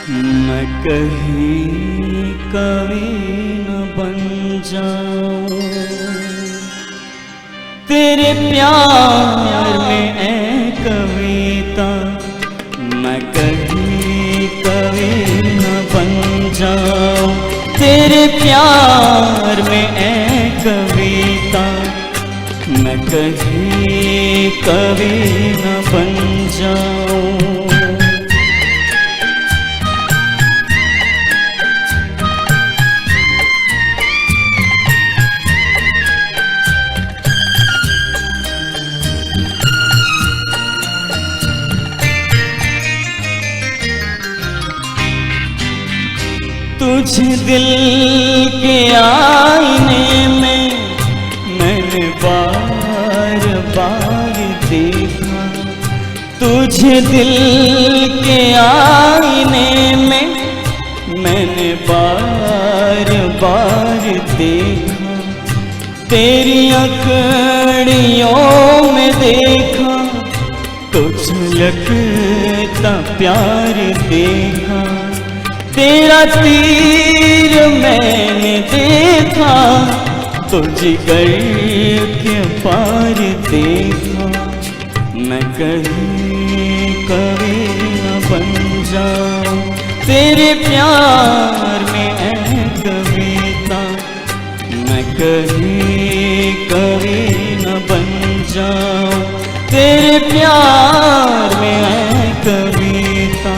मैं कहीं कवि न बन जाऊं तेरे प्यार में ऐ कविता। मैं कहीं कवि न बन जाऊं तेरे प्यार में ऐ कविता। मैं कहीं कवि न बन जाऊं। तुझे दिल के आईने में मैंने बार बार देखा। तुझे दिल के आईने में मैंने बार बार देखा। तेरी अकड़ियों में देखा तो झलकता प्यार देखा। तेरा तीर मैंने देखा तो जिगर के पार देखा। मैं कहीं कवि न बन जाऊं तेरे प्यार में ऐ कविता। मैं कहीं कवि न बन जाऊं तेरे प्यार में ऐ कविता।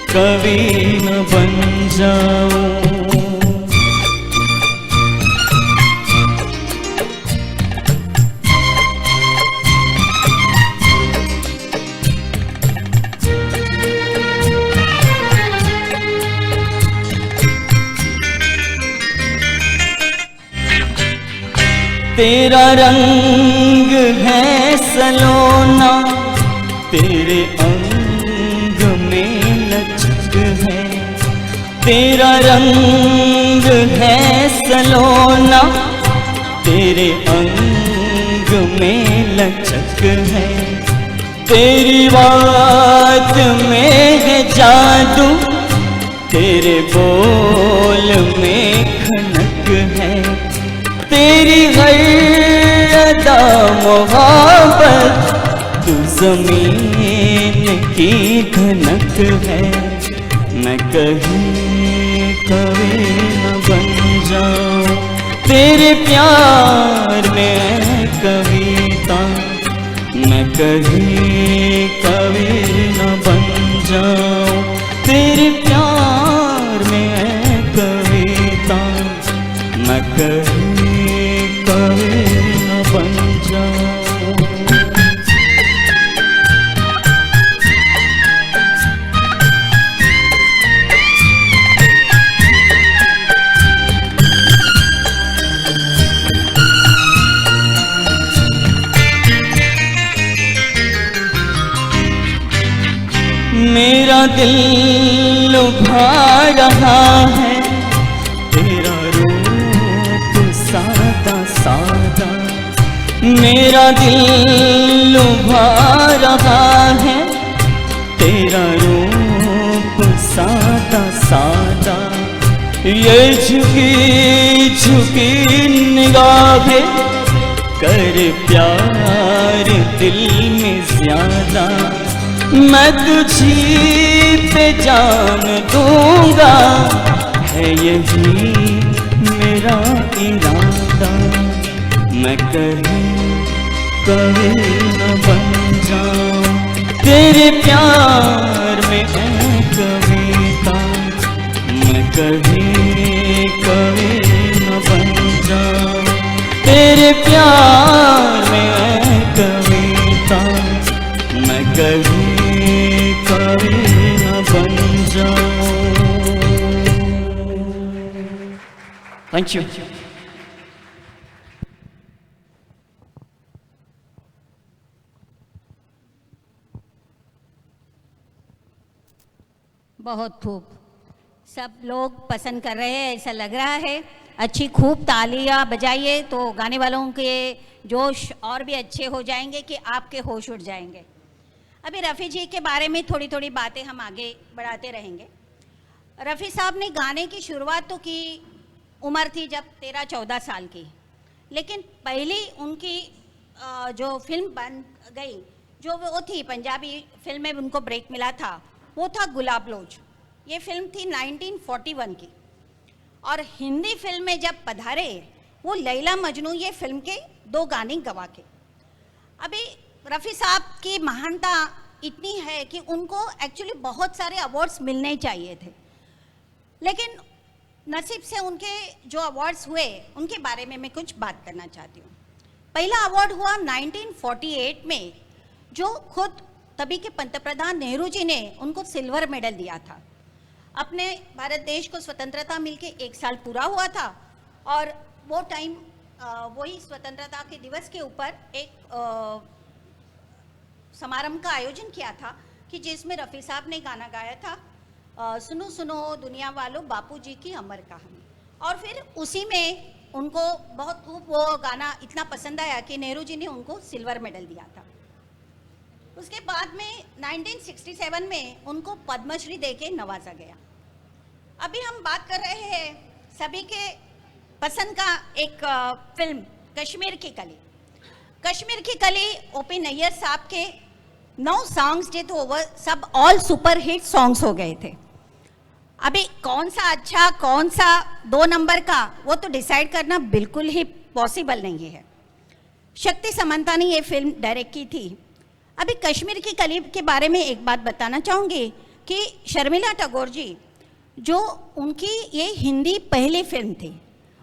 कवि न बन जाऊं। तेरा रंग है सलोना तेरे अंग में लचक है। तेरा रंग है सलोना तेरे अंग में लचक है। तेरी बात में है जादू तेरे बोल में खनक है। तेरी हर अदा मोहब्बत तू ज़मीन की धनक है। मैं कहीं कवि न बन जाऊं तेरे प्यार में ऐ कविता। मैं कहीं कवि न बन जाऊं तेरे प्यार में ऐ कविता। मैं कहीं कवि न बन जाऊं। मेरा दिल लुभा रहा है तेरा रूप सादा सादा। मेरा दिल लुभा रहा है तेरा रूप सादा सादा। ये झुकी झुकी निगाहें कर प्यार दिल में ज्यादा। मैं तुझी पे जान दूंगा है यही मेरा इरादा। मैं कहीं कवि न बन जाऊं तेरे प्यार में ऐ कविता। मैं कहीं कवि न बन जाऊं तेरे प्यार में ऐ कविता। मैं कहीं कवि न बन जाऊं। Thank you. बहुत खूब, सब लोग पसंद कर रहे हैं ऐसा लग रहा है। अच्छी खूब तालियां बजाइए तो गाने वालों के जोश और भी अच्छे हो जाएंगे कि आपके होश उड़ जाएंगे। अभी रफ़ी जी के बारे में थोड़ी थोड़ी बातें हम आगे बढ़ाते रहेंगे। रफ़ी साहब ने गाने की शुरुआत तो की, उम्र थी जब 13-14 साल की, लेकिन पहली उनकी जो फिल्म बन गई, जो वो थी पंजाबी फिल्म में उनको ब्रेक मिला था, वो था गुलाब लोच। ये फिल्म थी 1941 की। और हिंदी फिल्म में जब पधारे वो लैला मजनू, ये फिल्म के 2 गाने गवा के। अभी रफ़ी साहब की महानता इतनी है कि उनको एक्चुअली बहुत सारे अवार्ड्स मिलने चाहिए थे, लेकिन नसीब से उनके जो अवार्ड्स हुए उनके बारे में मैं कुछ बात करना चाहती हूँ। पहला अवार्ड हुआ 1948 में, जो खुद तभी के पंतप्रधान नेहरू जी ने उनको सिल्वर मेडल दिया था। अपने भारत देश को स्वतंत्रता मिलके 1 साल पूरा हुआ था, और वो टाइम वही स्वतंत्रता के दिवस के ऊपर एक समारंभ का आयोजन किया था कि जिसमें रफ़ी साहब ने गाना गाया था, सुनो सुनो दुनिया वालों बापू जी की अमर कहानी। और फिर उसी में उनको बहुत खूब वो गाना इतना पसंद आया कि नेहरू जी ने उनको सिल्वर मेडल दिया था। उसके बाद में 1967 में उनको पद्मश्री देके नवाजा गया। अभी हम बात कर रहे हैं सभी के पसंद का एक फिल्म कश्मीर की कली। कश्मीर की कली ओपी नैयर साहब के 9 सॉन्ग्स थे, तो वो सब ऑल सुपर हिट सॉन्ग्स हो गए थे। अभी कौन सा अच्छा कौन सा 2 नंबर का, वो तो डिसाइड करना बिल्कुल ही पॉसिबल नहीं है। शक्ति समंता ने ये फिल्म डायरेक्ट की थी। अभी कश्मीर की कली के बारे में एक बात बताना चाहूँगी कि शर्मिला टैगोर जी, जो उनकी ये हिंदी पहली फिल्म थी,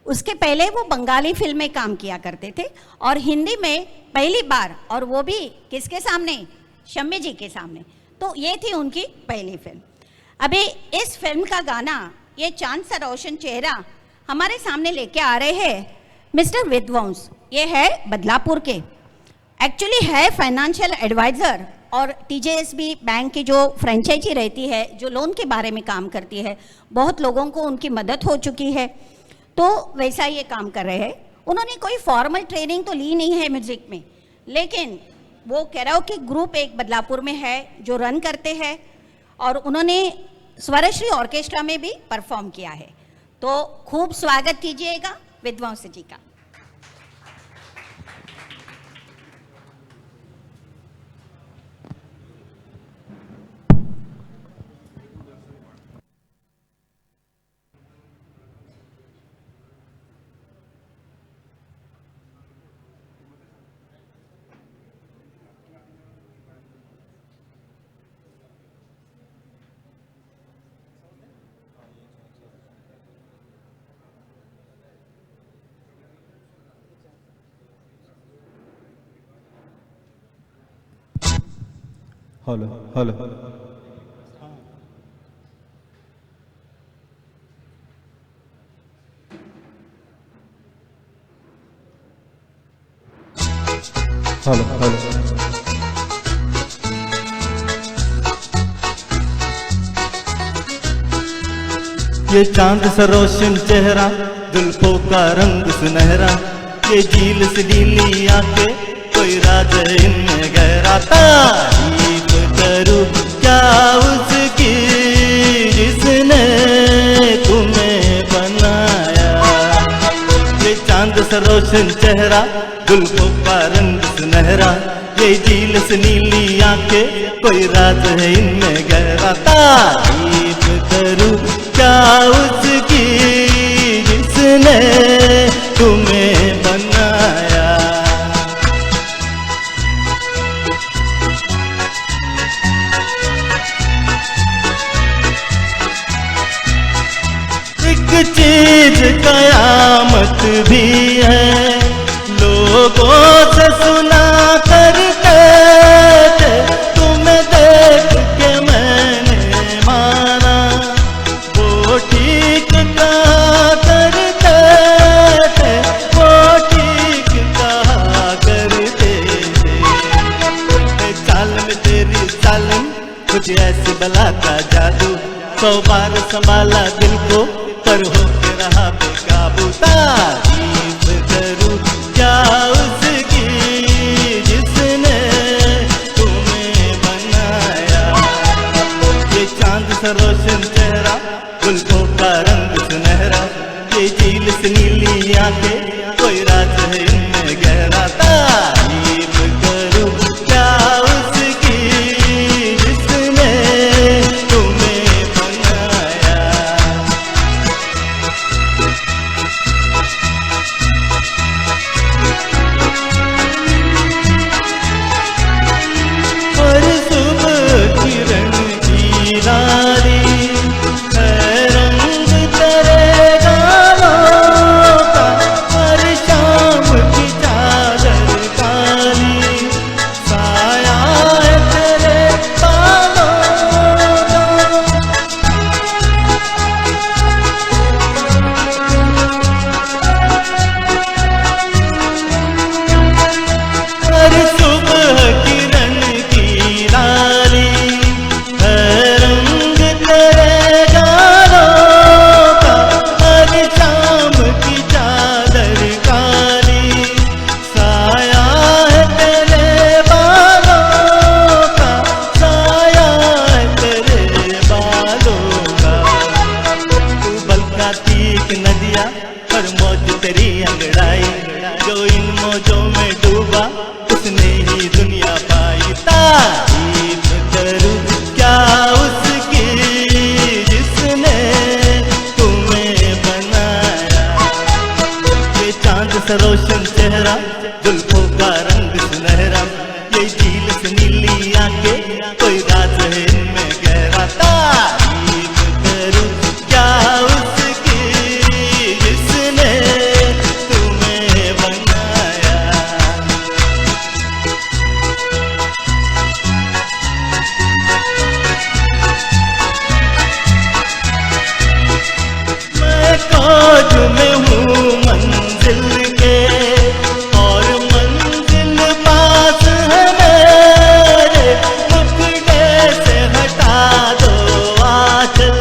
उसके पहले वो बंगाली फिल्म में काम किया करते थे, और हिंदी में पहली बार, और वो भी किसके सामने, शम्मी जी के सामने। तो ये थी उनकी पहली फिल्म। अभी इस फिल्म का गाना ये चांद सा रोशन चेहरा हमारे सामने लेके आ रहे हैं मिस्टर विद्वांस। ये है बदलापुर के, एक्चुअली है फाइनेंशियल एडवाइज़र और टीजेएसबी बैंक की जो फ्रेंचाइजी रहती है, जो लोन के बारे में काम करती है, बहुत लोगों को उनकी मदद हो चुकी है, तो वैसा ये काम कर रहे हैं। उन्होंने कोई फॉर्मल ट्रेनिंग तो ली नहीं है म्यूज़िक में, लेकिन वो कैराओके ग्रुप एक बदलापुर में है जो रन करते हैं, और उन्होंने स्वरश्री ऑर्केस्ट्रा में भी परफॉर्म किया है। तो खूब स्वागत कीजिएगा विद्वांस जी का। हेलो हेलो हेलो हेलो ये चांद सा रोशन चेहरा, जुल्फों का रंग सुनहरा, ये झील से नीली आंखें, कोई राज है इनमें गहरा। तारीफ करूं क्या उसकी जिसने तुम्हें बनाया। ये चांद सा रोशन चेहरा, जुल्फों का रंग सुनहरा, ये झील से नीली आंखें, कोई राज है इनमें गहरा। तारीफ करूं क्या उसकी जिसने तुम्हें बनाया। एक चीज कयामत भी है, लोगों से सुना करते थे, तुम्हें देख के मैंने माना, वो ठीक कहा करते थे, वो ठीक कहा करते थे। चाल में तेरी चालन कुछ ऐसी बला का जादू, 100 बार संभाला दिल को पर हो के रहा बेकाबू। तारीफ करूं क्या उसकी जिसने तुम्हें बनाया। झील से नीली आंखें, कोई राज है इनमें गहरा। तारीफ करूं क्या उसकी जिसने तुम्हें बनाया। हर सुबह किरण की लाली है रंग तेरे गालों का, हर शाम की चादर काली साया है तेरे बालों का। हर सुबह किरण की लाली है रंग तेरे गालों का, हर शाम की चादर काली साया है तेरे बालों का, साया है तेरे बालों का। उबल खाती एक नदिया हर मौज तेरी अंगड़ाई, जो इन मौजों में डूबा उसने ही दुनिया पाई। तारीफ करूं क्या उसकी जिसने तुम्हें बनाया। ये चांद सा रोशन चेहरा, जुल्फों का रंग सुनहरा, ये झील से नीली आंखें, कोई राज है इनमें गहरा। तारीफ करूं क्या उसकी जिसने तुम्हें बनाया। मैं खोज में हूँ मंजिल के, और मंजिल पास है मेरे। मुखड़े से हटा दो आंचल,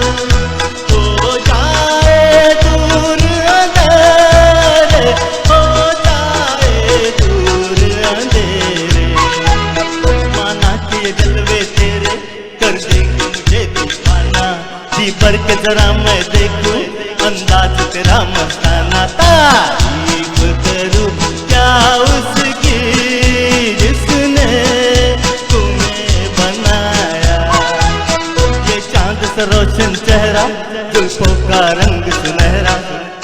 हो जाए दूर अंधेरे, हो जाए दूर अंधेरे। माना कि ये जलवे तेरे कर देंगे मुझे दीवाना, जी भर के जरा मैं देखूं अंदाज तेरा मस्ताना। तारीफ करूं क्या उसकी जिसने तुम्हें बनाया। ये चांद सा रोशन चेहरा, जुल्फों का रंग सुनहरा,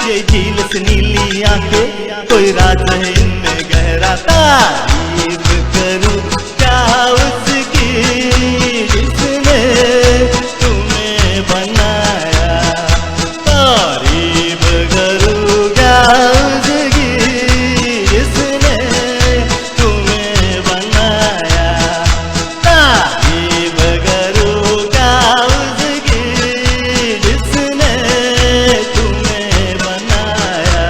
ये झील से नीली आंखें, कोई राज है इनमें गहरा। तारीफ करूं क्या उसकी जिसने तुम्हें बनाया। तारीफ करूं क्या उसकी जिसने तुम्हें बनाया। तारीफ करूं क्या उसकी जिसने तुम्हें बनाया।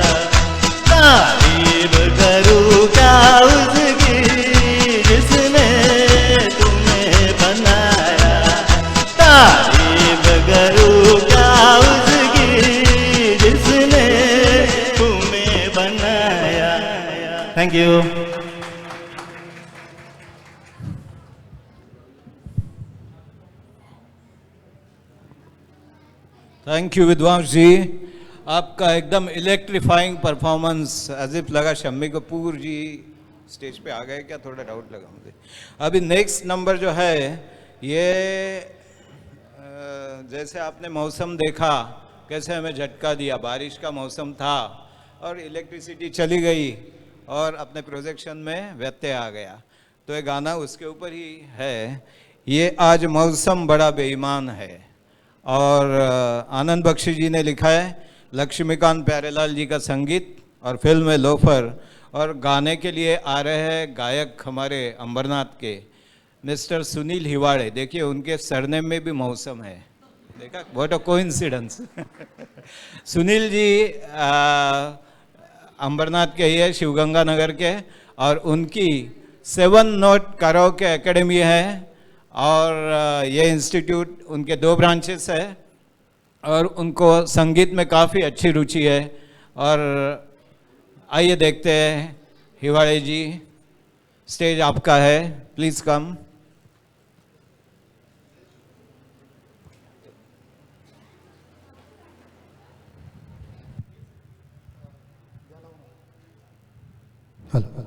तारीफ करूं क्या उसकी जिसने तुम्हें बनाया। तारीफ करूं क्या उसकी जिसने तुम्हें बनाया। Thank you. Thank you Vidwans जी, आपका एकदम इलेक्ट्रीफाइंग परफॉर्मेंस, एज इफ लगा शम्मी कपूर जी स्टेज पे आ गए क्या, थोड़ा डाउट लगा मुझे। अभी नेक्स्ट नंबर जो है ये जैसे आपने मौसम देखा कैसे हमें झटका दिया, बारिश का मौसम था और इलेक्ट्रिसिटी चली गई और अपने प्रोजेक्शन में व्यत्यय आ गया, तो ये गाना उसके ऊपर ही है। ये आज मौसम बड़ा बेईमान है, और आनंद बख्शी जी ने लिखा है, लक्ष्मीकांत प्यारेलाल जी का संगीत और फिल्म है लोफर, और गाने के लिए आ रहे हैं गायक हमारे अंबरनाथ के मिस्टर सुनील हिवाड़े। देखिए उनके सरनेम में भी मौसम है, देखा, what a coincidence. Sunil ji Ambernath के ही है, शिवगंगा नगर के, और उनकी 7 नोट कराओके एकेडमी है, और ये इंस्टीट्यूट उनके 2 ब्रांचेस है, और उनको संगीत में काफ़ी अच्छी रुचि है। और आइए देखते हैं, हिवाड़े जी स्टेज आपका है, प्लीज़ कम। हेलो।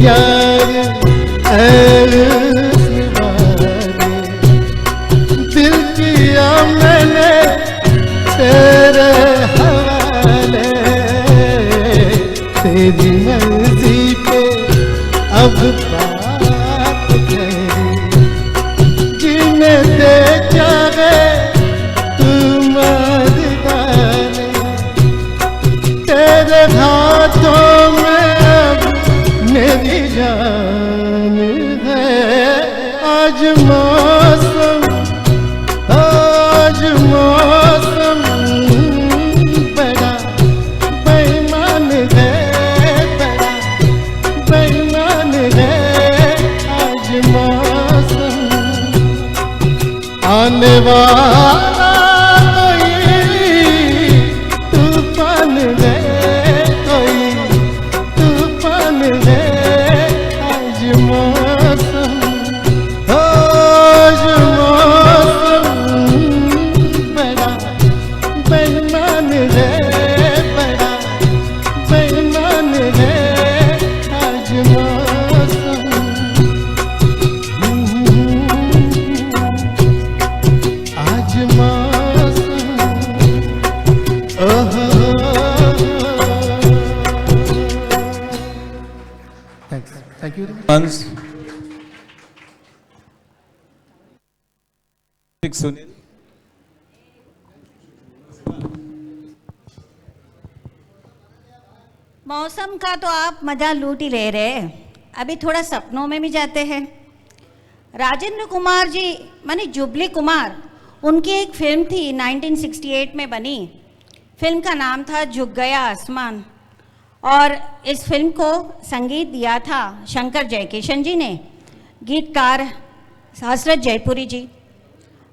यार ऐस वाले, दिल किया मैंने तेरे हवाले, तेरी मर्जी पे अब बात करी, जीने दे चाहे तू मर्दाने, तेरे हाथों में अब मेरी जान है। आज मौसम बड़ा बेईमान है, बड़ा बेईमान है। आज मौसम आने वाला कोई तूफान है, कोई तूफान है। आज मौसम बड़ा बेईमान है, बड़ा बेईमान है। आज मौसम आज मौसम थैंक यू। सुनील, मौसम का तो आप मजा लूट ही ले रहे हैं, अभी थोड़ा सपनों में भी जाते हैं। राजेंद्र कुमार जी माने जुबली कुमार, उनकी एक फिल्म थी 1968 में बनी, फिल्म का नाम था झुक गया आसमान, और इस फिल्म को संगीत दिया था शंकर जयकिशन जी ने, गीतकार हसरत जयपुरी जी।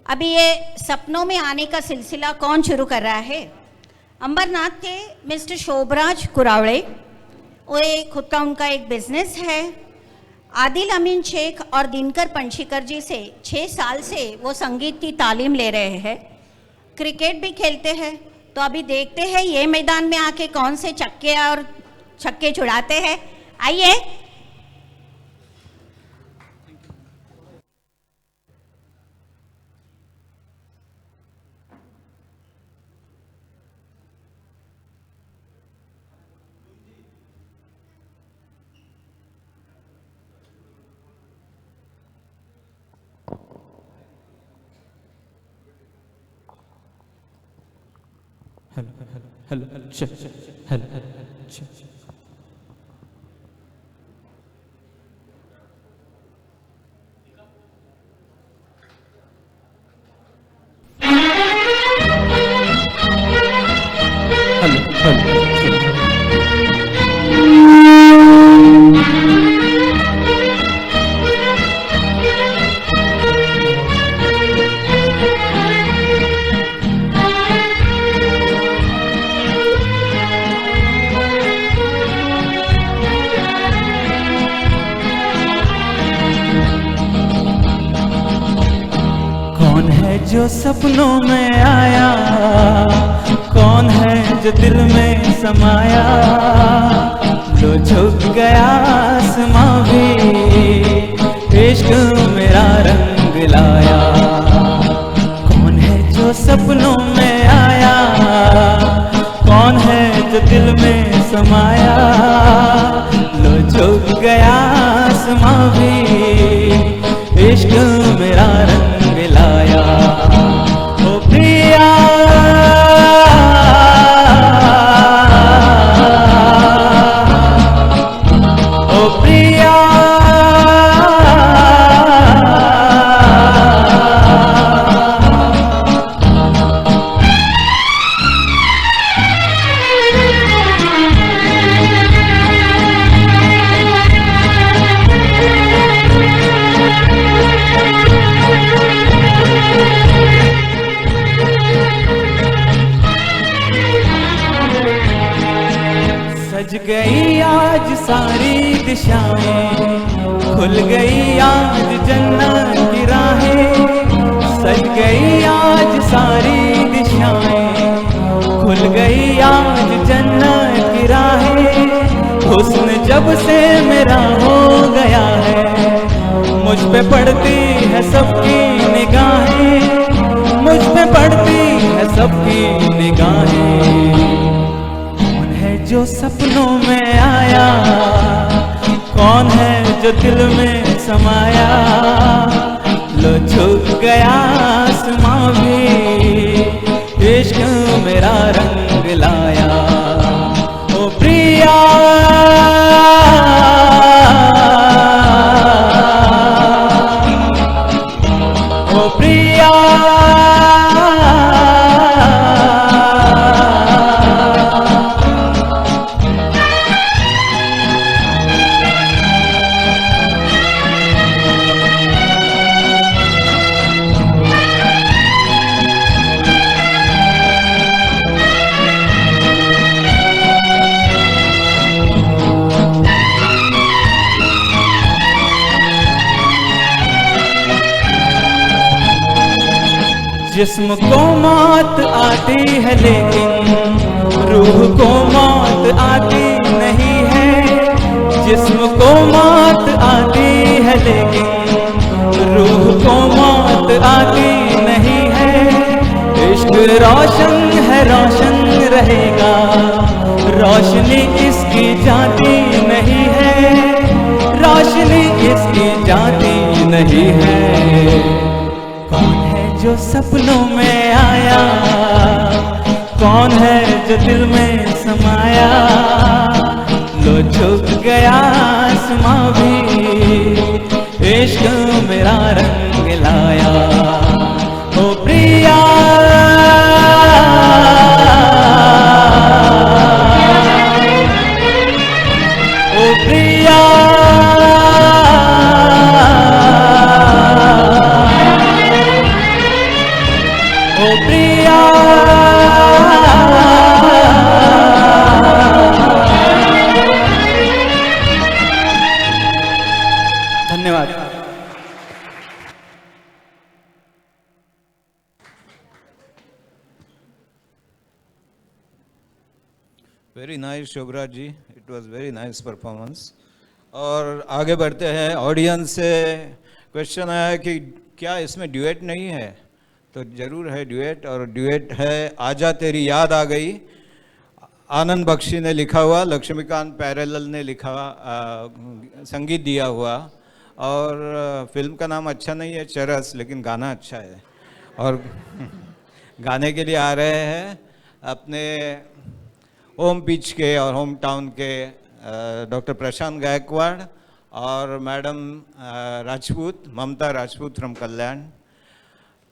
अभी ये सपनों में आने का सिलसिला कौन शुरू कर रहा है? अंबरनाथ के मिस्टर शोभराज कुरावड़े, वो खुद का उनका एक बिजनेस है। आदिल अमीन शेख और दिनकर पंशीकर जी से 6 साल से वो संगीत की तालीम ले रहे हैं, क्रिकेट भी खेलते हैं। तो अभी देखते हैं ये मैदान में आके कौन से चक्के और छक्के छुड़ाते हैं। आइए। हेलो हेलो जो सपनों में आया, कौन है जो दिल में समाया, लो झुक गया आसमां भी, इश्क मेरा रंग लाया। कौन है जो सपनों में आया, कौन है जो दिल में समाया, लो झुक गया आसमां भी, इश्क मेरा रंग लाया। ओ प्रिया ओ प्रिया सज गई आज सारी दिशाएं, खुल गई आज जन्नत की राहें। सज गई आज सारी दिशाएं, खुल गई आज जन्नत की राहें। हुस्न जब से मेरा हो गया है, मुझ पे पड़ती है सबकी निगाहें, मुझ पे पड़ती है सबकी निगाहें। कौन है जो सपनों में आया, कौन है जो दिल में समाया, लो झुक गया आसमां भी, इश्क मेरा रंग लाया। ओ प्रिया ओ प्रिया जिस्म को मौत आती है लेकिन रूह को मौत आती नहीं है। जिस्म को मौत आती है लेकिन रूह को मौत आती नहीं है। इश्क रोशन है रोशन रहेगा, रोशनी इसकी जाती नहीं है, रोशनी इसकी जाती नहीं है। कौन है जो सपनों में आया, कौन है जो दिल में समाया, लो झुक गया आसमां भी, इश्क मेरा रंग लाया। ओ प्रिया ओ प्रिया ओ प्रिया धन्यवाद। Very nice Shobhra ji, it was very nice performance. और आगे बढ़ते हैं। ऑडियंस से क्वेश्चन आया कि क्या इसमें ड्यूएट नहीं है, तो ज़रूर है ड्यूएट, और ड्यूएट है आजा तेरी याद आ गई। आनंद बख्शी ने लिखा हुआ, लक्ष्मीकांत पैरेलल ने लिखा संगीत दिया हुआ, और फिल्म का नाम अच्छा नहीं है चरस, लेकिन गाना अच्छा है। और गाने के लिए आ रहे हैं अपने होम पिच के और होम टाउन के डॉक्टर प्रशांत गायकवाड़ और madam Rajput, Mamta Rajput from Kalyan.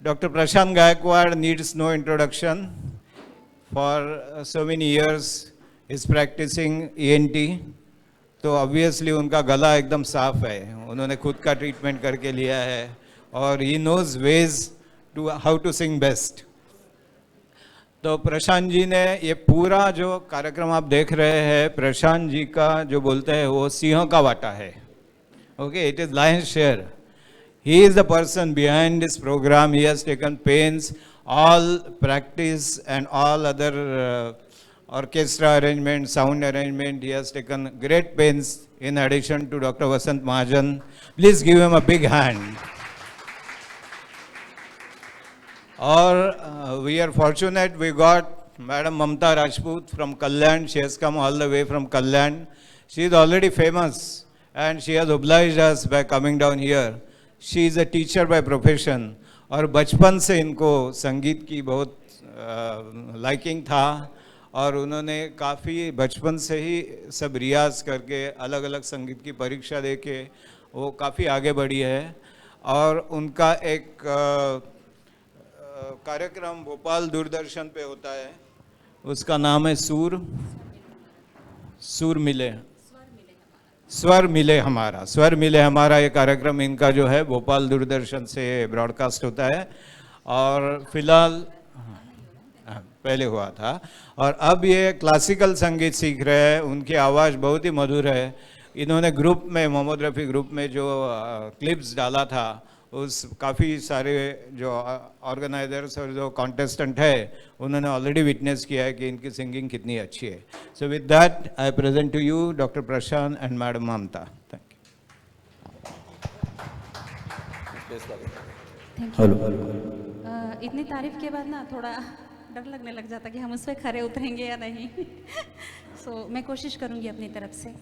Dr. Prashant Gaikwad needs no introduction. For so many years is practicing ENT, तो obviously उनका गला एकदम साफ है, उन्होंने खुद का ट्रीटमेंट करके लिया है, और he knows ways to how to sing best. तो प्रशांत जी ने ये पूरा जो कार्यक्रम आप देख रहे हैं, प्रशांत जी का जो बोलते हैं वो सिंह का वाटा है। Okay, it is lion's share. He is the person behind this program. He has taken pains, all practice and all other orchestra arrangement, sound arrangement. He has taken great pains in addition to Dr. Vasant Mahajan. Please give him a big hand. Or we are fortunate we got Madam Mamta Rajput from Kalyan. She has come all the way from Kalyan. She is already famous and she has obliged us by coming down here. She is a teacher by profession, और बचपन से इनको संगीत की बहुत liking था, और उन्होंने काफ़ी बचपन से ही सब रियाज करके अलग अलग संगीत की परीक्षा दे के वो काफ़ी आगे बढ़ी है। और उनका एक कार्यक्रम भोपाल दूरदर्शन पे होता है, उसका नाम है स्वर मिले हमारा। स्वर मिले हमारा ये कार्यक्रम इनका जो है भोपाल दूरदर्शन से ब्रॉडकास्ट होता है, और फिलहाल पहले हुआ था, और अब ये क्लासिकल संगीत सीख रहे हैं। उनकी आवाज़ बहुत ही मधुर है। इन्होंने ग्रुप में, मोहम्मद रफ़ी ग्रुप में जो क्लिप्स डाला था उस काफ़ी सारे जो ऑर्गेनाइजर्स और जो कॉन्टेस्टेंट है उन्होंने ऑलरेडी विटनेस किया है कि इनकी सिंगिंग कितनी अच्छी है. So with that I present to you doctor Prashant and madam Mamta. Thank you. Hello. इतनी तारीफ के बाद ना थोड़ा डर लगने लग जाता कि हम उस पर खरे उतरेंगे या नहीं. सो मैं कोशिश करूंगी अपनी तरफ से.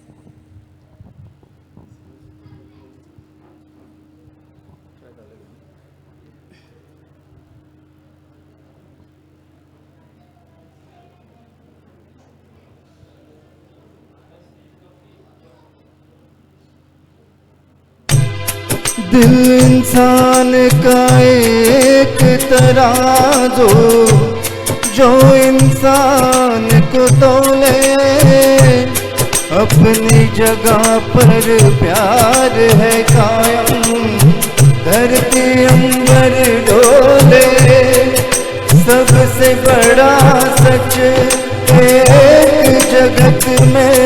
दिल इंसान का एक तराजू जो इंसान को तोले, अपनी जगह पर प्यार है कायम, धरती अंबर डोले. सबसे बड़ा सच एक जगत में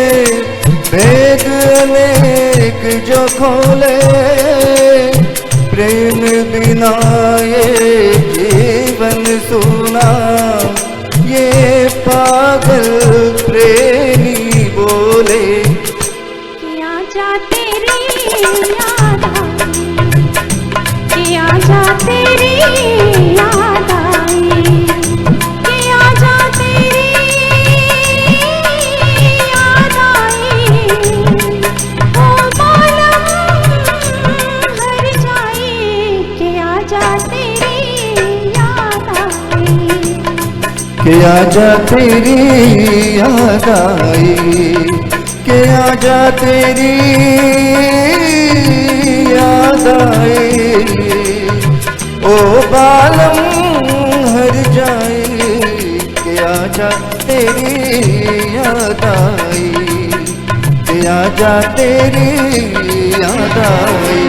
भेद अनेक जो खोले, प्रेम बिना ये जीवन सूना, ये पागल प्रेमी बोले. किया जा तेरी याद आई, किया जा तेरी याद आई, किया जा तेरी याद आई. ओ मालूम हर जाई, किया जा तेरी याद आई. कि आजा तेरी याद आई, कि आजा तेरी याद आई. ओ बालम हर जाए, कि आजा तेरी याद आई, कि आजा तेरी याद आई.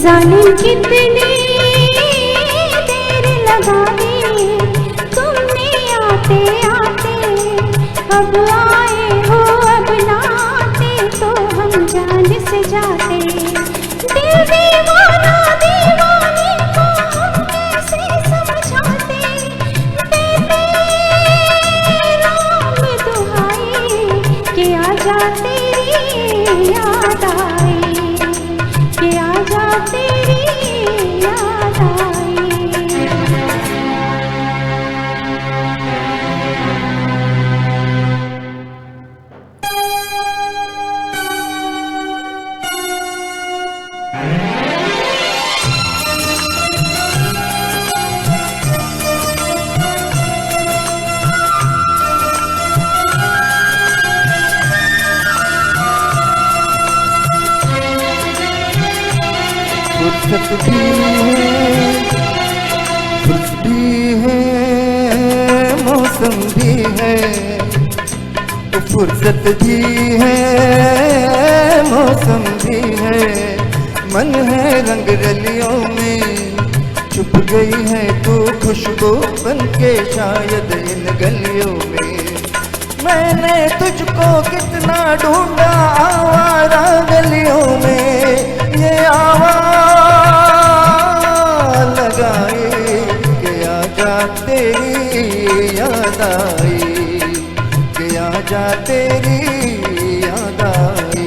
जालिम कितनी देर लगा दी, तुमने आते आते अब आए हो, अब ना आते तो हम जान से जाते. दिल दीवाना दीवाने को हम कैसे समझाते, देते राम दुहाई, कि आजा तेरी याद आई, कि आजा तेरी याद आई. फुर्सत भी है, फुर्सत भी है, मौसम भी है. तो फुर्सत भी है, मौसम भी है. मन है रंग रलियों में, छुप गई है तू खुशबू बन के शायद इन गलियों में. मैंने तुझको कितना ढूंढा आवारा गलियों में, ये आवाज लगाए कि आजा तेरी याद आई, कि आजा तेरी याद आई.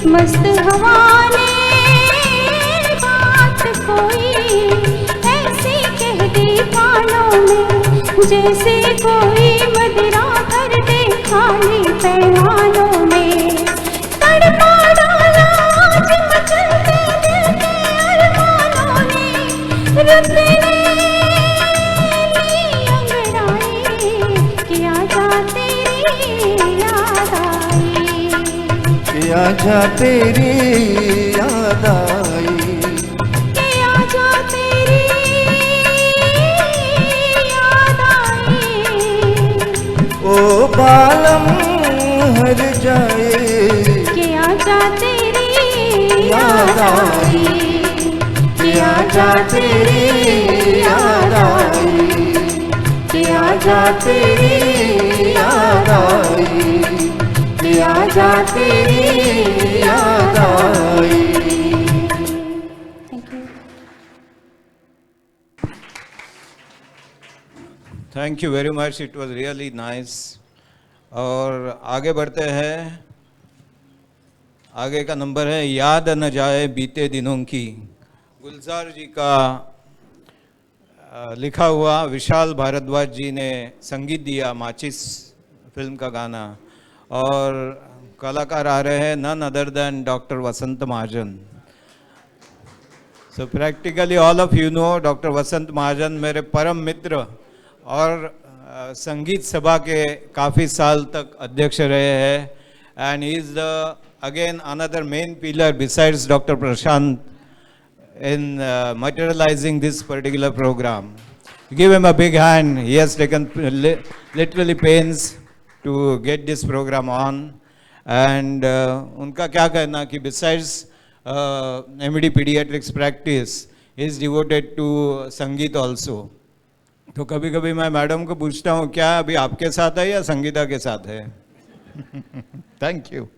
मस्त हवा ने बात कोई ऐसी कह दी कानों में, जैसे कोई मदिरा भर दे खाली पैमानों में। तड़पा डाला आज मचलते दिल के अरमानों ने, रुत ने ली अंगड़ाई कि आजा तेरी याद आई, कि आजा तेरी याद आई, कि आजा तेरी याद आई। ओ बालम हर जाए, कि आजा तेरी याद आई, कि आजा तेरी याद आई, कि आजा तेरी याद आई, कि आजा तेरी याद आई। Thank you. Thank you very much, it was really nice. और आगे बढ़ते हैं। आगे का नंबर है याद न जाए बीते दिनों की, गुलजार जी का लिखा हुआ। विशाल भारद्वाज जी ने संगीत दिया, माचिस फिल्म का गाना। और कलाकार आ रहे हैं none other than doctor Vasant Mahajan. So practically all of you know doctor Vasant Mahajan मेरे परम मित्र और संगीत सभा के काफ़ी साल तक अध्यक्ष रहे हैं। And he is the again another main pillar besides doctor Prashant in materializing this particular program. Give him a big hand. He has taken literally pains to get this program on. And उनका क्या कहना कि besides MD pediatrics practice, he is devoted to संगीत also. तो कभी कभी मैं madam को पूछता हूँ क्या अभी आपके साथ है या संगीता के साथ है? Thank you.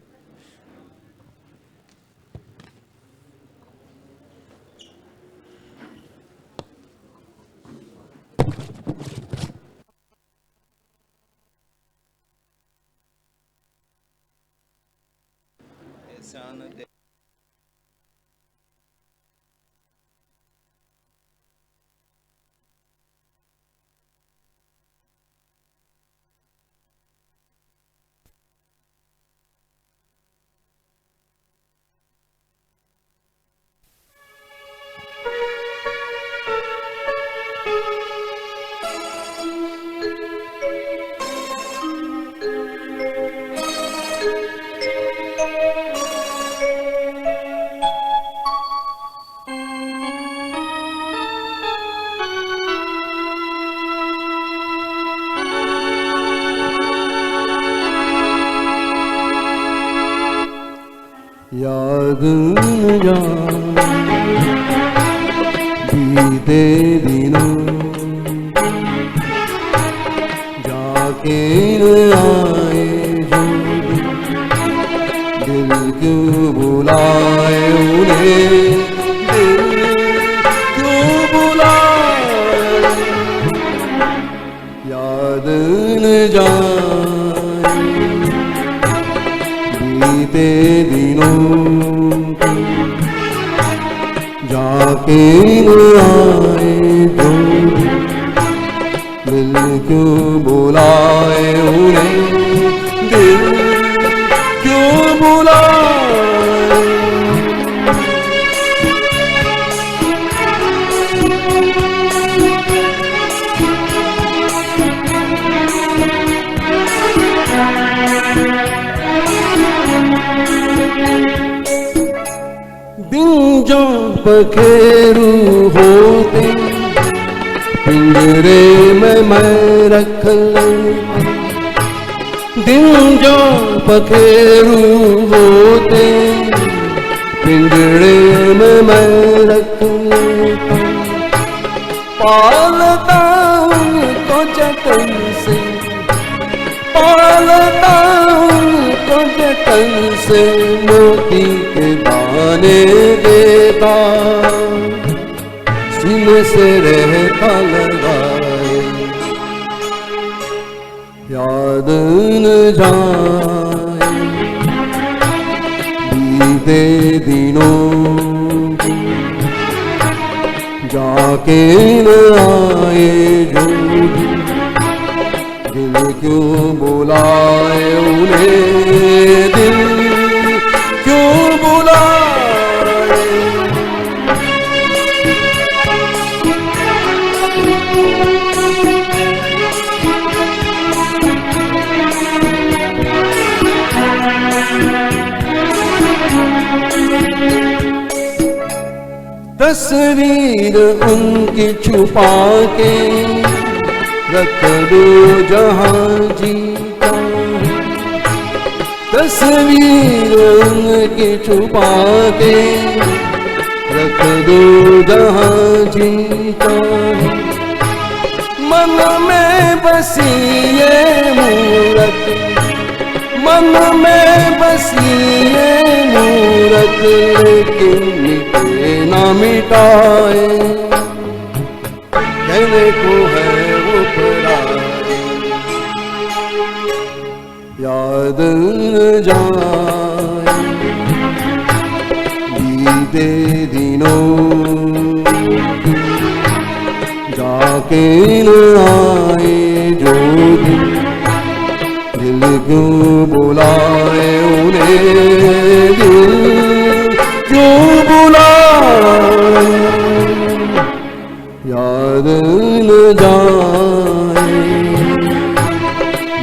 याद न बीते दिनों जाके आए जो दिल क्यों बुलाए उन्हें, दिल क्यों बुलाए। याद न जाए बीते दिनों जाके आए जो दिल क्यों बुलाए उन्हें, दिल क्यों बुलाए। दिन जो पखेरू होते पिंजरे में मैं रख लेता, दिन जो पखेरू होते पिंजरे में मैं रख लेता। पालता उनको जतन से, पालता उनको जतन से, मोती के दाने देता, सीने से रहता लगाए। याद न जाए बीते दिनों जाके न आए जो दिल क्यों बुलाए उन्हें, दिल क्यों बुलाए। तस्वीर उनकी छुपा के रख दो जहां जीता, तस्वीर उनकी छुपा के रख दो जहां जीता। मन में बसी ये मूरत, मन में बसी ये मूरत, लेकिन मिटे ना मिटाए, कहने को है वो पराए। याद न जाए बीते दिनों जाके न आए जो दिन, दिल क्यों बुलाए उन्हें, दिल क्यों बुलाए। याद न जाए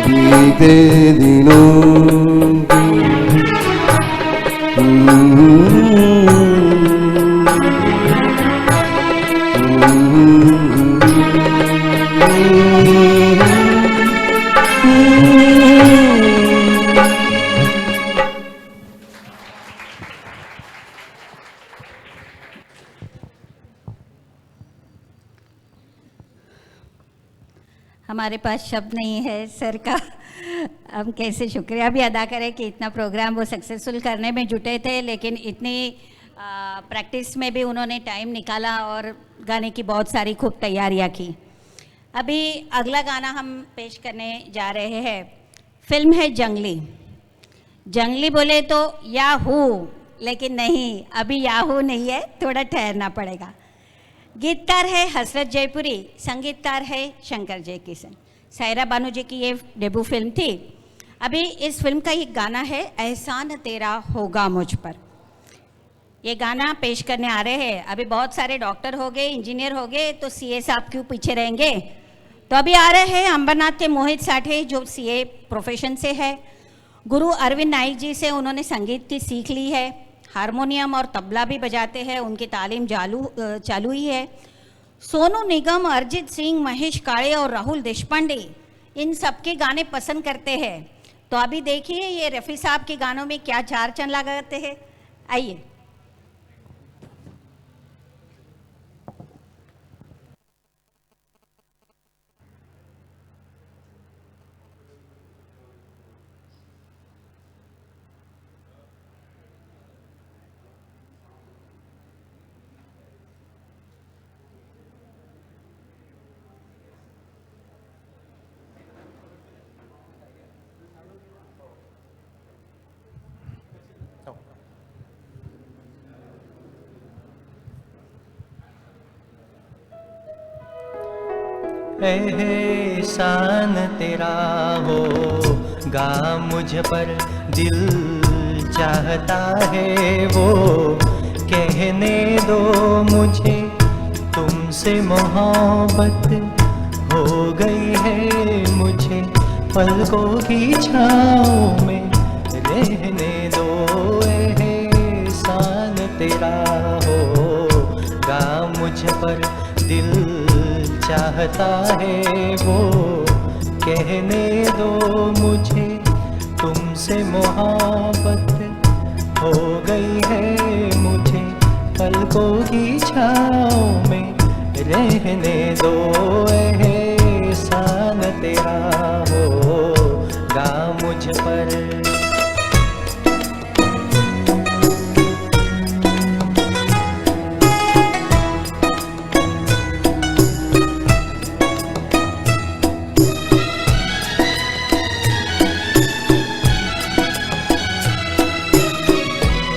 बीते दिनों हमारे पास शब्द नहीं है सर का, हम कैसे शुक्रिया भी अदा करें कि इतना प्रोग्राम वो सक्सेसफुल करने में जुटे थे, लेकिन इतनी प्रैक्टिस में भी उन्होंने टाइम निकाला और गाने की बहुत सारी खूब तैयारियां की। अभी अगला गाना हम पेश करने जा रहे हैं, फिल्म है जंगली। जंगली बोले तो याहू, लेकिन नहीं, अभी याहू नहीं है, थोड़ा ठहरना पड़ेगा। गीतकार है हसरत जयपुरी, संगीतकार है शंकर जयकिशन। सायरा बानू जी की ये डेब्यू फिल्म थी। अभी इस फिल्म का एक गाना है एहसान तेरा होगा मुझ पर। ये गाना पेश करने आ रहे हैं। अभी बहुत सारे डॉक्टर हो गए, इंजीनियर हो गए, तो सीए साहब क्यों पीछे रहेंगे। तो अभी आ रहे हैं अंबरनाथ के मोहित साठे, जो सीए प्रोफेशन से है। गुरु अरविंद नाइक जी से उन्होंने संगीत की सीख ली है, हारमोनियम और तबला भी बजाते हैं, उनकी तालीम चालू ही है। सोनू निगम, अरिजीत सिंह, महेश काळे और राहुल देशपांडे इन सबके गाने पसंद करते हैं। तो अभी देखिए ये रफ़ी साहब के गानों में क्या चार चंद लगाते हैं। आइए। एहसान तेरा होगा मुझ पर, दिल चाहता है वो कहने दो मुझे, तुमसे मोहब्बत हो गई है मुझे, पलकों की छाँव में रहने दो। एहसान तेरा होगा मुझ पर, दिल चाहता है वो कहने दो मुझे, तुमसे मोहब्बत हो गई है मुझे, पलकों की छाँव में रहने दो। एहसान तेरा होगा मुझ पर।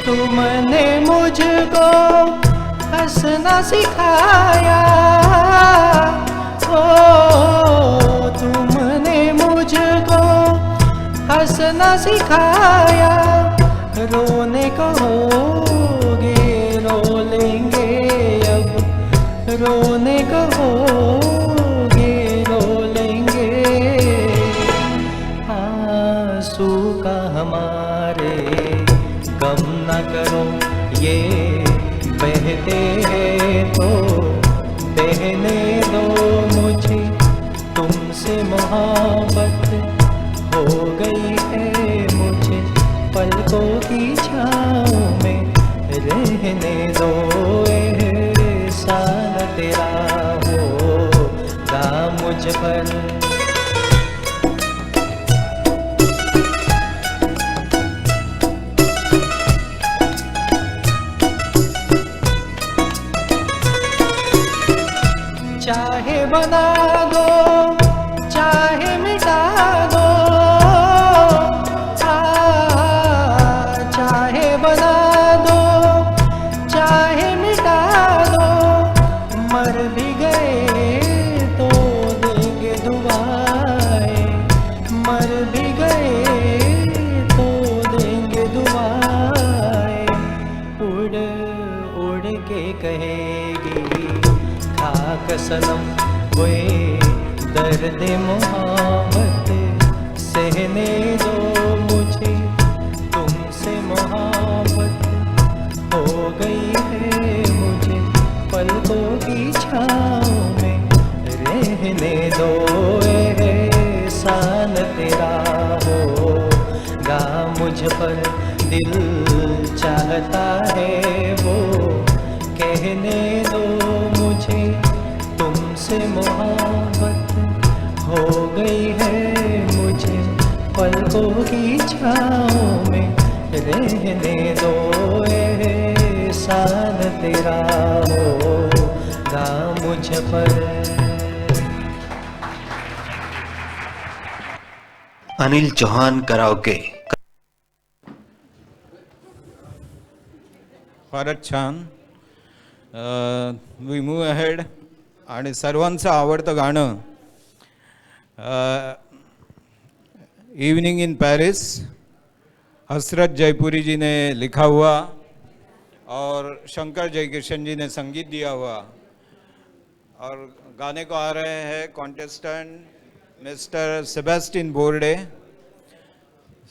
तुम हंसना सिखाया, ओ तुमने मुझको हंसना सिखाया। रोने को होगे रो लेंगे अब, रोने को होगे रो लेंगे। आंसू का हमारे गम न करो, ये बहते हैं तो बहने दो मुझे। तुमसे मोहब्बत हो गई है मुझे, पलकों की छाँव में रहने दो। एहसान तेरा होगा मुझ पर। चाहे बना दो चाहे मिटा दो, चाहे बना दो चाहे मिटा दो। मर भी गए तो देंगे दुआएं, मर भी गए तो देंगे दुआएं। उड़ उड़ के कहेगी खाक सनम, वे दर्द मोहब्बत सहने दो मुझे। तुमसे मोहब्बत हो गई है मुझे, पलकों की छाँव में रहने दो। एहसान तेरा होगा मुझ पर, दिल चाहता है वो कहने दो मुझे। तुमसे मोहब्बत हो गई है मुझे, पलकों की छाँव में रहने दो। एहसान तेरा होगा मुझ पर। अनिल चौहान कराओके। फारच छान. We move ahead. आणि सर्वांचं आवडतं गाणं इवनिंग इन पेरिस, हसरत जयपुरी जी ने लिखा हुआ और शंकर जयकिशन जी ने संगीत दिया हुआ। और गाने को आ रहे हैं contestant mister Sebastian Borde.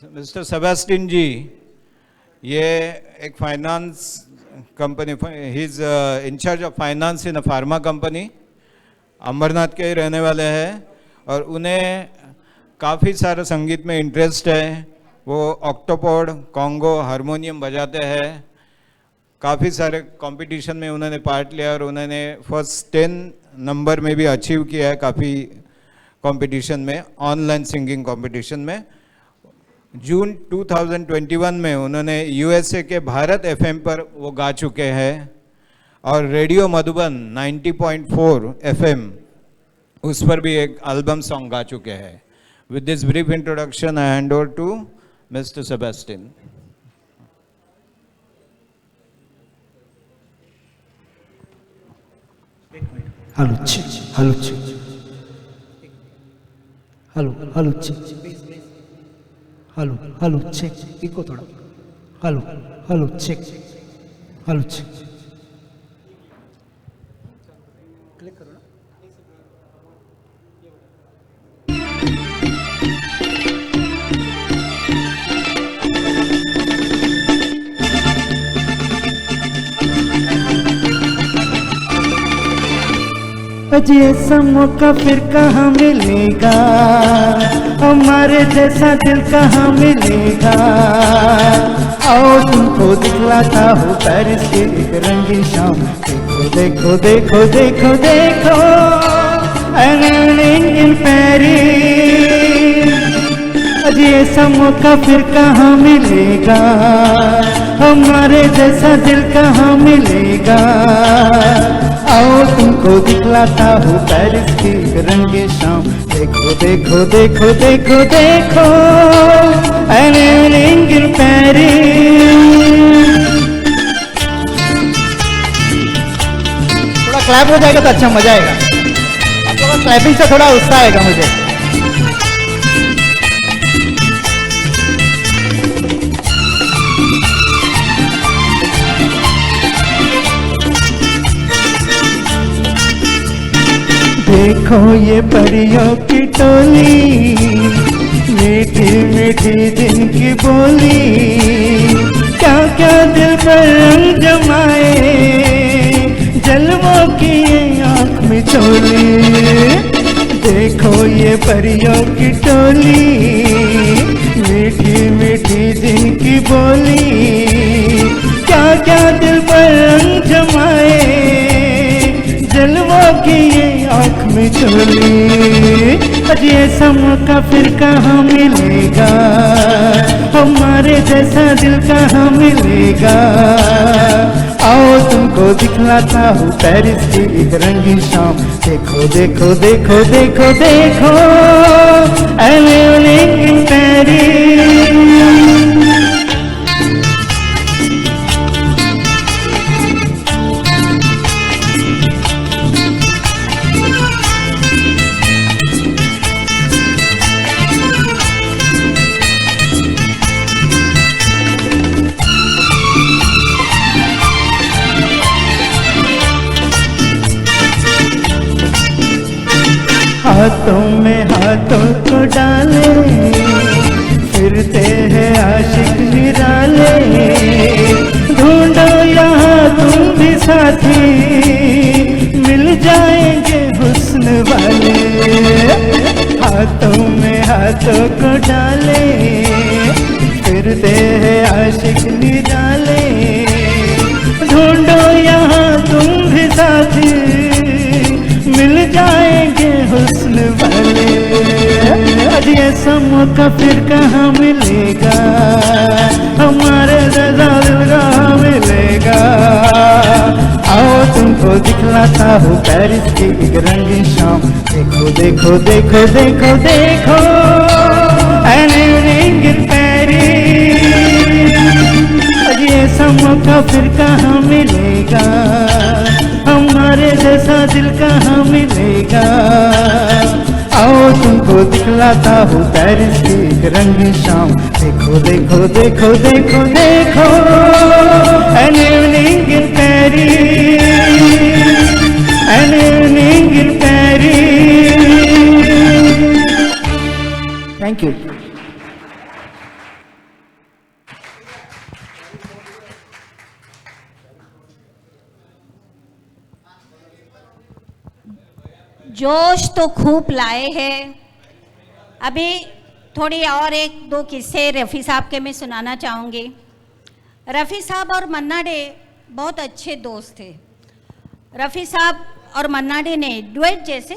Mister Sebastian ji ये एक finance company, he is incharge of finance in a pharma company, Ambernath के ही रहने वाले हैं और उन्हें काफ़ी सारा संगीत में इंटरेस्ट है। वो ऑक्टोपोड, कॉन्गो, हारमोनियम बजाते हैं। काफ़ी सारे कंपटीशन में उन्होंने पार्ट लिया और उन्होंने फर्स्ट 10 नंबर में भी अचीव किया है काफ़ी कंपटीशन में, ऑनलाइन सिंगिंग कंपटीशन में। जून 2021 में उन्होंने यूएसए के भारत एफएम पर वो गा चुके हैं और रेडियो मधुबन 90.4 एफएम उस पर भी एक एल्बम सॉन्ग गा चुके हैं। With this brief introduction I hand over to mister Sebastian. Hello check, hello check, hello hello check, hello hello check, echo थोड़ा, hello hello check, hello check. Click करो ना. अजी ऐसा मौका फिर कहाँ मिलेगा, हमारे जैसा दिल कहाँ मिलेगा. आओ तुमको दिखलाता हूँ पेरिस की एक रंगीन शाम. देखो देखो देखो देखो देखो इन पेरिस. अजी ऐसा मौका फिर कहाँ मिलेगा, हमारे जैसा दिल कहाँ मिलेगा. आओ तुमको दिखलाता हूँ पेरिस की रंगे शाम. देखो देखो देखो देखो देखो इन पेरिस. क्लैप हो जाएगा तो अच्छा मजा आएगा। आप लोगों का क्लैपिंग से थोड़ा उत्साह आएगा मुझे। देखो ये परियों की टोली, मीठी मीठी जिनकी बोली, क्या क्या दिल पर रंग जमाए, जलवों की ये आँख में चोली। देखो ये परियों की टोली, मीठी मीठी जिनकी बोली, क्या क्या दिल पर रंग जमाए, जलवों की ये आँख में चोली। आज ये मौका फिर कहाँ मिलेगा, हमारे जैसा दिल कहाँ मिलेगा। आओ तुमको दिखलाता हूँ पेरिस की एक रंगीन शाम। देखो देखो देखो देखो देखो, I live in Paris। हाथों में हाथों को डाले, फिरते हैं आशिक निराले। ढूंढो यहाँ तुम भी साथी, मिल जाएंगे हुस्न वाले। हाथों में हाथों को डाले, फिरते हैं आशिक निराले। ढूंढो यहाँ तुम भी साथी, मिल जाएंगे हुस्न वाले। आज ऐसा मौका फिर कहाँ मिलेगा, हमारे जैसा दिल कहाँ मिलेगा। आओ तुमको दिखलाता हूँ पेरिस की एक रंगीन शाम। देखो देखो देखो देखो देखो, an evening in Paris। आज ऐसा मौका फिर कहाँ मिलेगा, हमारे जैसा दिल कहाँ मिलेगा। आओ तुमको दिखलाता हूँ पेरिस की एक रंगीन शाम। देखो देखो देखो देखो देखो, an evening in Paris, an evening in Paris। Thank you. जोश तो खूब लाए हैं। अभी थोड़ी और एक दो किस्से रफ़ी साहब के मैं सुनाना चाहूँगी। रफ़ी साहब और मन्ना डे बहुत अच्छे दोस्त थे। रफ़ी साहब और मन्ना डे ने डुएट जैसे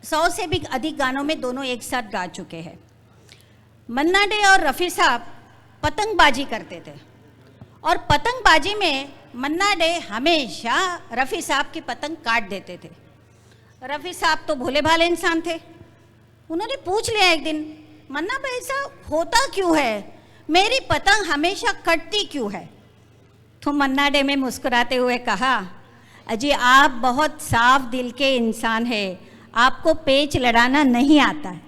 100 से भी अधिक गानों में दोनों एक साथ गा चुके हैं। मन्ना डे और रफ़ी साहब पतंगबाजी करते थे और पतंगबाजी में मन्ना डे हमेशा रफ़ी साहब की पतंग काट देते थे। रफ़ी साहब तो भोले भाले इंसान थे। उन्होंने पूछ लिया एक दिन, मन्ना भाई ऐसा होता क्यों है, मेरी पतंग हमेशा कटती क्यों है? तो मन्ना डे में मुस्कुराते हुए कहा, अजी आप बहुत साफ दिल के इंसान हैं, आपको पेच लड़ाना नहीं आता है।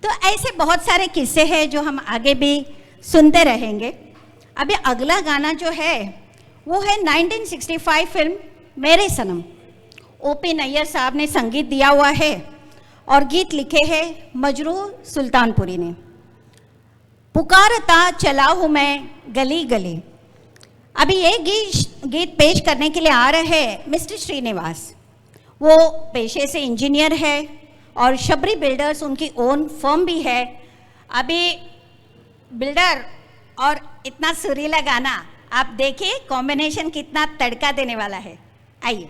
तो ऐसे बहुत सारे किस्से हैं जो हम आगे भी सुनते रहेंगे। अभी अगला गाना जो है वो है 1965 फिल्म मेरे सनम। ओपी नैयर साहब ने संगीत दिया हुआ है और गीत लिखे हैं मजरूह सुल्तानपुरी ने। पुकारता चला हूँ मैं गली गली। अभी ये गीत पेश करने के लिए आ रहे हैं मिस्टर श्रीनिवास। वो पेशे से इंजीनियर है और शबरी बिल्डर्स उनकी ओन फर्म भी है। अभी बिल्डर और इतना सुरीला गाना आप देखिए, कॉम्बिनेशन कितना तड़का देने वाला है। आइए।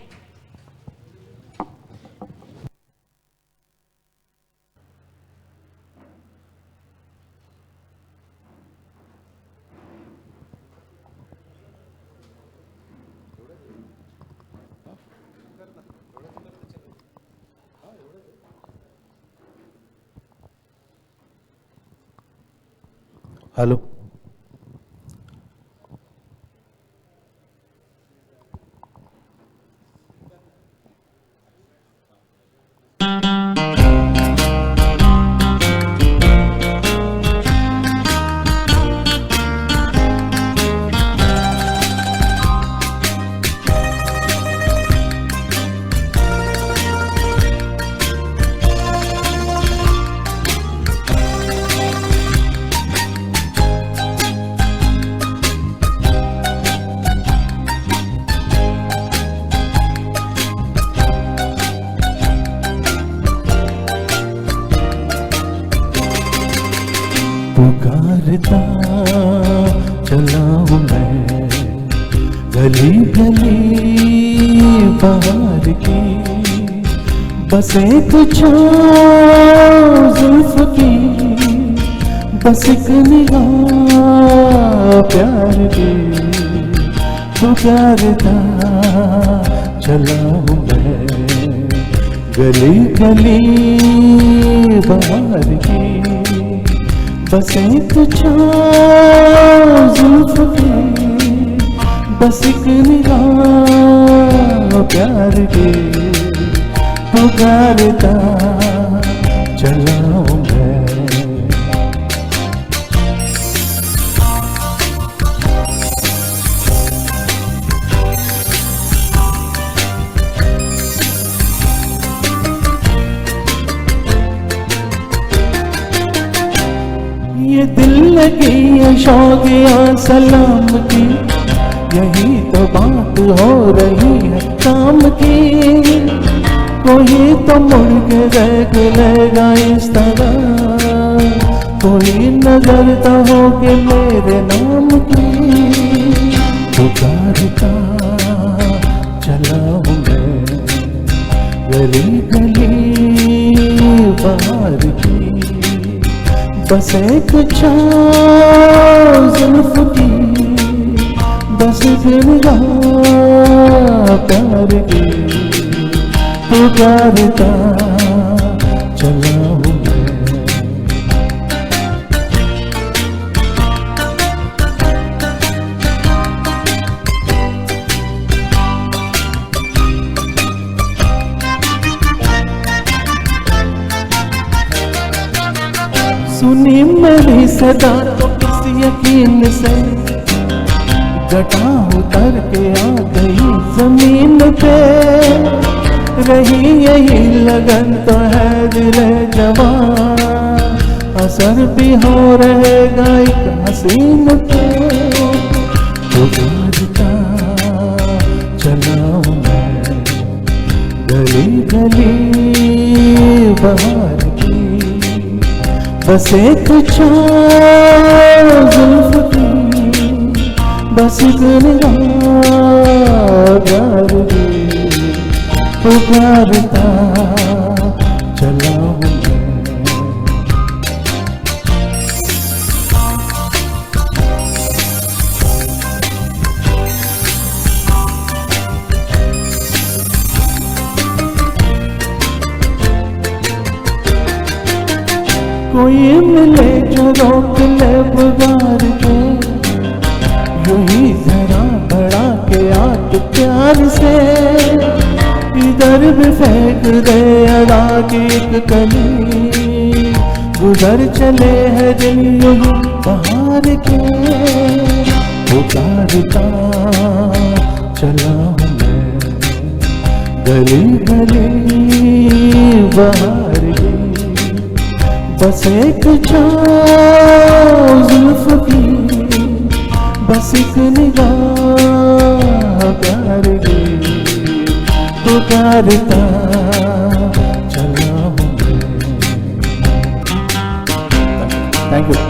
हेलो, पुकारता चला हूँ मैं गली गली बाहर की, बस एक छाँव जुल्फ की, बस एक निगाह प्यार की, पुकारता चला हूँ मैं गली गली बाहर की, बस एक छाँव जुल्फ की, बस एक निगाह प्यार की, पुकारता चला हूँ मैं। ये दिल लगी है शौकिया सलाम की, यही तो बात हो रही है काम की, कोई तो मुड़ के देख लेगा इस तरह, कोई नजर तो हो के मेरे नाम की, पुकारता चला हूँ मैं गली गली बाहर की, बस एक छाँव जुल्फ की, बस एक निगाह प्यार की, पुकारता चला हूँ मैं। सुनी मेरी सदा तो किस यकीन से, घटा उतर के आ गई जमीन पे, रही यही लगन तो है दिल जवान, असर भी हो रहेगा एक हसीन पे, पुकारता चला हूँ मैं गली गली बाहर की, बस एक छाँव जुल्फ की, बस एक निगाह प्यार की, पुकारता चला हूँ मैं। कोई मिले जो रोक ले बुगार के, यूही जरा बढ़ा के आत प्यार से, इधर भी फेंक दे अड़ा की एक कली, गुजर चले हैं दिन यूही बाहर के, पुकारता चला हूँ मैं गली गली बाहर की, बस एक छाँव जुल्फ की, बस एक निगाह प्यार की, पुकारता चला हूँ मैं। Thank you.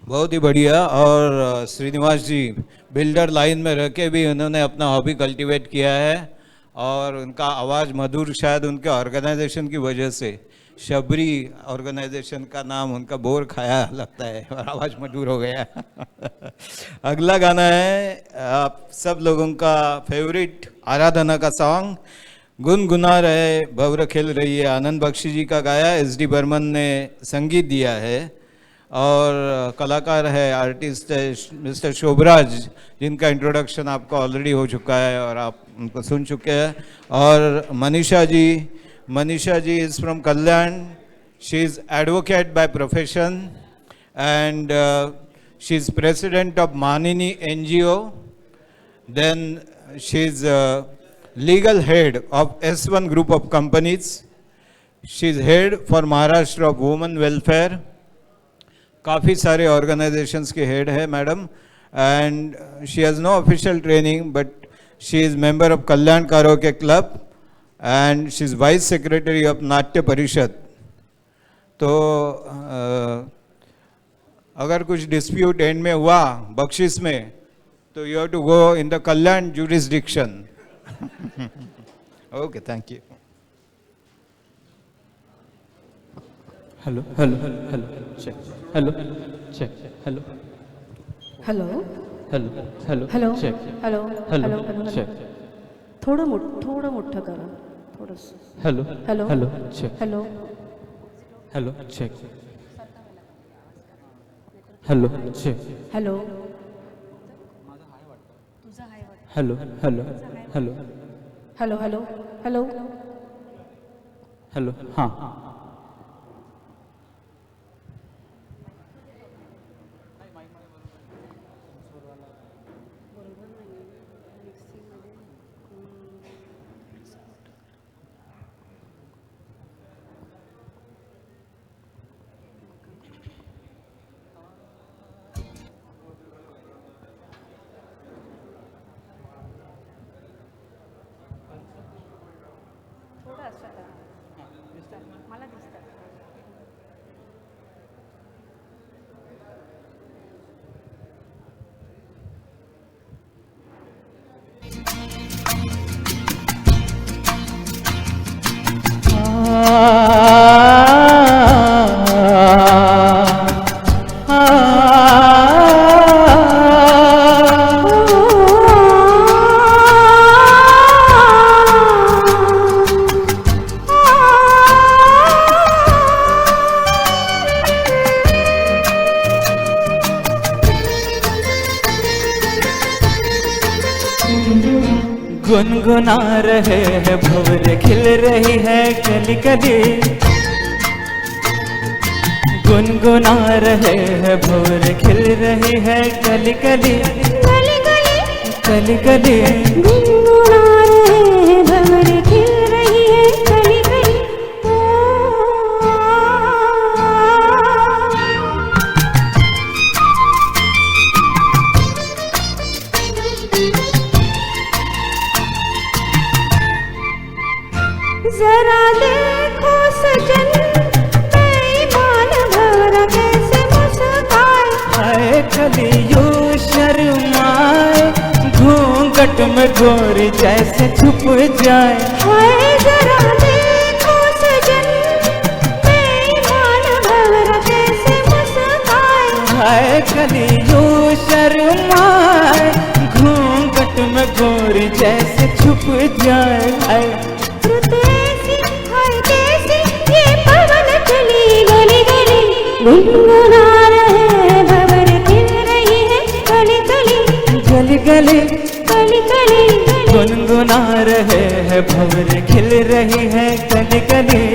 बहुत ही बढ़िया। और श्रीनिवास जी बिल्डर लाइन में रह के भी उन्होंने अपना हॉबी कल्टीवेट किया है, और उनका आवाज़ मधुर शायद उनके ऑर्गेनाइजेशन की वजह से, शबरी ऑर्गेनाइजेशन का नाम उनका बोर खाया लगता है और आवाज़ मधुर हो गया। अगला गाना है आप सब लोगों का फेवरेट आराधना का सॉन्ग, गुनगुना रहे भंवर खेल रही है, आनंद बख्शी जी का गाया, SD बर्मन ने संगीत दिया है, और कलाकार है आर्टिस्ट है मिस्टर शोभराज, जिनका इंट्रोडक्शन आपको ऑलरेडी हो चुका है और आप उनको सुन चुके हैं। और Manisha ji is from Kalyan, she is advocate by profession and she is president of Manini NGO, then she is legal head of S1 group of companies, she is head for Maharashtra of women welfare, काफ़ी सारे ऑर्गेनाइजेशंस के head है madam, and she has no official training, but she is member of Kalyan Karaoke Club and she is vice secretary of Natya Parishad. तो अगर कुछ dispute and में हुआ बख्शिश में, तो you have to go in the Kalyan jurisdiction. Okay, thank you. Hello hello hello check, hello check, hello hello hello hello hello check, hello hello hello check, थोडं मोठं करा थोडंसं. Hello hello hello check, hello hello check, hello check, hello hello hello hello hello hello hello hello. हाँ, गुनगुना रहे हैं भंवरे, खिल रही है कली कली. गुनगुना रहे हैं भंवरे, खिल रही है कली कली. गली गली कली कली गुनगुना रहे हैं भंवरे, खिल रही है गली गली. जरा देखो सजन, बेईमान भंवरा कैसे मुस्काए. हाय कलियो शर्माए, घूंघट में गोरी जैसे छुप जाए. हाय जरा देखो सजन, बेईमान भंवरा कैसे मुस्काए. हाय कलियो शर्माए, घूंघट में गोरी जैसे छुप जाए. हाय रुत ऐसी हाय कैसी ये पवन चली गली गली. गुनगुना रहे भंवरे, खिल रही है गली गली. गली गली गली गली गुनगुना रहे हैं भंवरे, खिल रही है कली कली.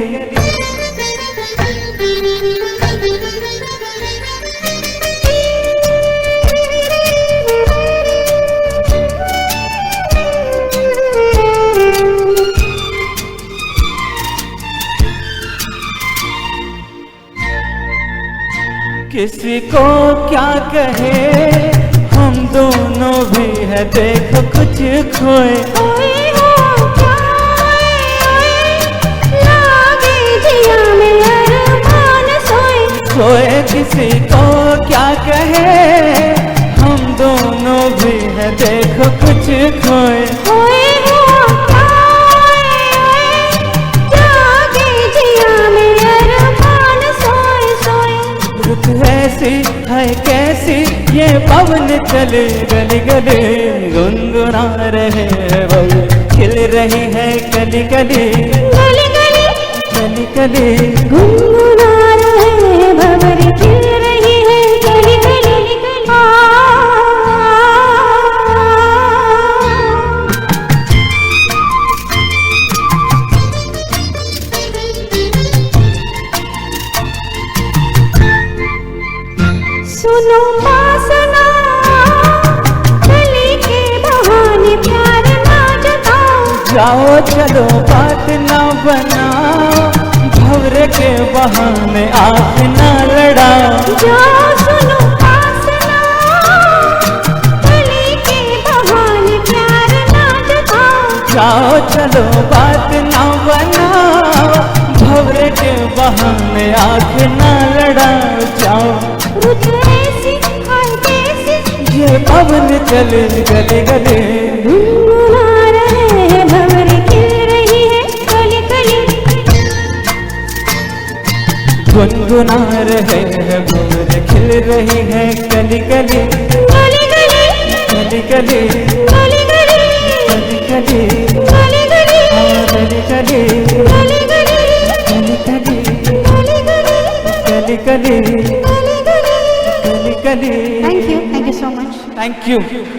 किसी को क्या कहे, हम दोनों भी है देखो कुछ खोए. ओए हो क्या ओए, लागे जिया में अरमान सोए. खोए किसी को क्या कहे, हम दोनों भी है देखो कुछ खोए. ओए हो क्या ओए, लागे जिया में अरमान सोए सोए. रुत ऐसी है कैसी ये पवन चले गली गली. गुनगुना रहे हैं भंवरे, खिल रही है कली कली. गली गली कली कली गुनगुना रहे भंवरे, खिल रही है गली गली. सुनो वासना, गली के बहाने प्यार ना जताओ. जाओ चलो बात ना बनाओ, भंवरे के बहाने आँख ना लड़ाओ. जाओ सुनो वासना, जाओ, चलो बात ना बनाओ, भंवरे के बहाने आँख ना लड़ाओ जाओ। रुत ऐसी हाय कैसी ये पवन चले गले गले, गुनगुना रहे हैं भंवर खिल रही है कली कली। गुनगुना रहे हैं भंवर खिल रही है कली कली, कली कली कली कली, कली कली कली कली, कली कली कली कली, कली कली कली कली, कली कली कली कली, कली कली। Thank you so much. Thank you.